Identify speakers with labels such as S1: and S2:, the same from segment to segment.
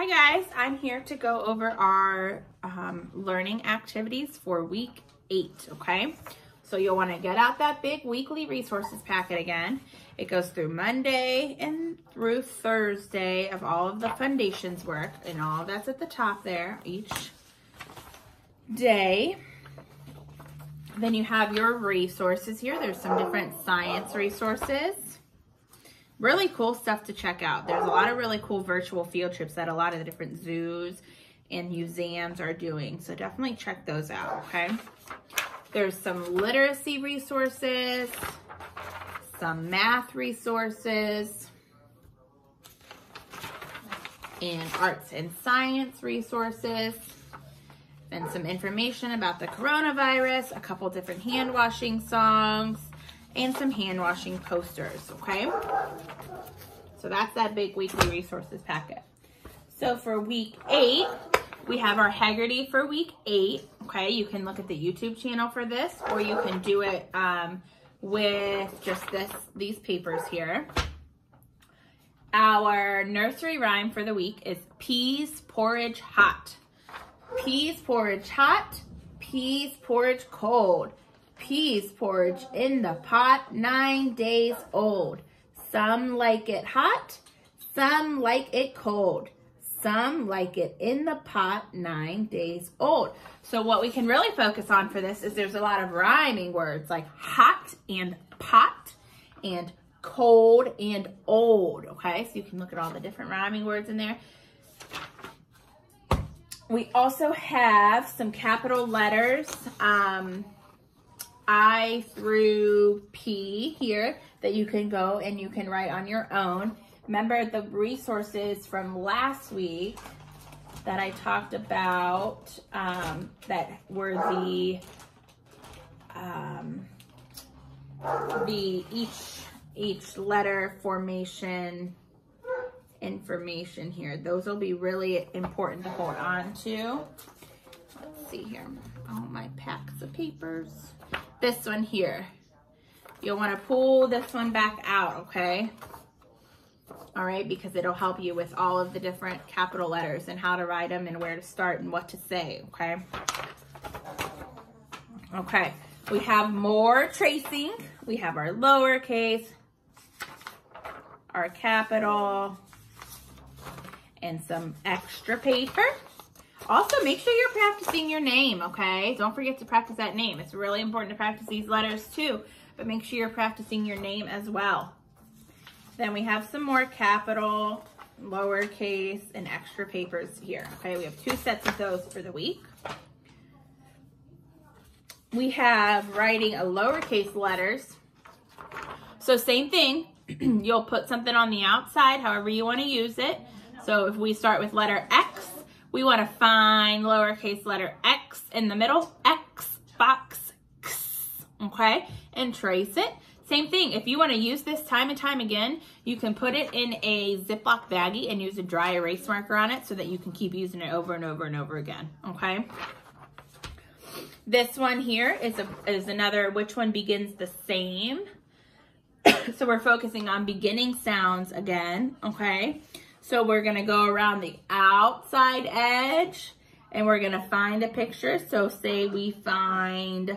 S1: Hi guys, I'm here to go over our learning activities for week 8, okay? So you'll want to get out that big weekly resources packet again. It goes through Monday and through Thursday of all of the foundations work, and all that's at the top there each day. Then you have your resources here. There's some different science resources. Really cool stuff to check out. There's a lot of really cool virtual field trips that a lot of the different zoos and museums are doing. So definitely check those out, okay? There's some literacy resources, some math resources, and arts and science resources, and some information about the coronavirus, a couple different hand washing songs, and some hand washing posters, okay? So that's that big weekly resources packet. So for week 8, we have our Haggerty for week 8, okay? You can look at the YouTube channel for this, or you can do it with just these papers here. Our nursery rhyme for the week is peas porridge hot. Peas porridge hot, peas porridge cold. Peas porridge in the pot, 9 days old. Some like it hot, some like it cold. Some like it in the pot, 9 days old. So what we can really focus on for this is there's a lot of rhyming words like hot and pot and cold and old, okay? So you can look at all the different rhyming words in there. We also have some capital letters, I through P here, that you can go and you can write on your own. Remember the resources from last week that I talked about that were the each letter formation information here. Those will be really important to hold on to. Let's see here. Oh, my packs of papers. This one here. You'll want to pull this one back out, okay? All right, because it'll help you with all of the different capital letters and how to write them and where to start and what to say, okay? Okay, we have more tracing. We have our lowercase, our capital, and some extra paper. Also, make sure you're practicing your name, okay? Don't forget to practice that name. It's really important to practice these letters too, but make sure you're practicing your name as well. Then we have some more capital, lowercase, and extra papers here, okay? We have 2 sets of those for the week. We have writing a lowercase letters. So same thing, you'll put something on the outside, however you want to use it. So if we start with letter X, we want to find lowercase letter X in the middle, X, box, X, okay? And trace it. Same thing, if you want to use this time and time again, you can put it in a Ziploc baggie and use a dry erase marker on it so that you can keep using it over and over and over again, okay? This one here is another, which one begins the same? So we're focusing on beginning sounds again, okay? So we're gonna go around the outside edge and we're gonna find a picture. So say we find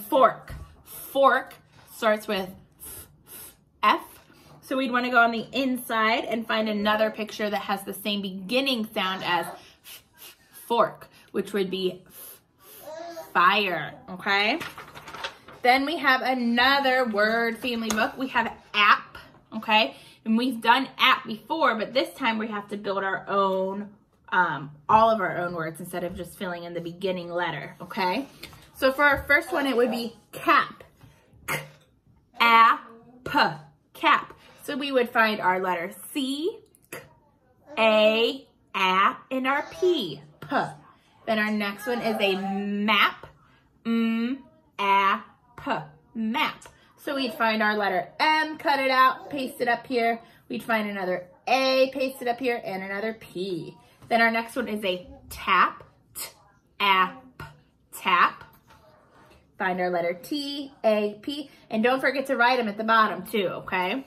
S1: fork. Fork starts with F. So we'd wanna go on the inside and find another picture that has the same beginning sound as fork, which would be fire, okay? Then we have another word family book. We have app, okay? And we've done app before, but this time we have to build our own, all of our own words instead of just filling in the beginning letter, okay? So for our first one, it would be cap. K-a-p, cap. So we would find our letter C, K, A, and our P, P. Then our next one is a map, M-A-P, map. So we'd find our letter M, cut it out, paste it up here. We'd find another A, paste it up here, and another P. Then our next one is a tap, T-A-P, tap. Find our letter T, A, P, and don't forget to write them at the bottom too, okay?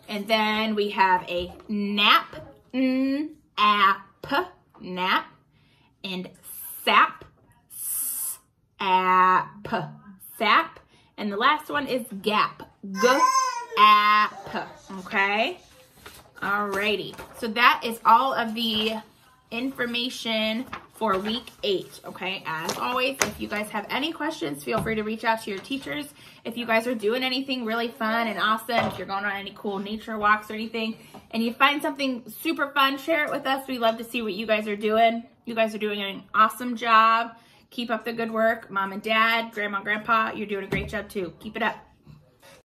S1: And then we have a nap, app, nap, and sap, app, sap. And the last one is gap, app, okay? Alrighty, so that is all of the information for week 8, okay? As always, if you guys have any questions, feel free to reach out to your teachers. If you guys are doing anything really fun and awesome, if you're going on any cool nature walks or anything, and you find something super fun, share it with us. We love to see what you guys are doing. You guys are doing an awesome job. Keep up the good work. Mom and Dad, Grandma and Grandpa, you're doing a great job too. Keep it up.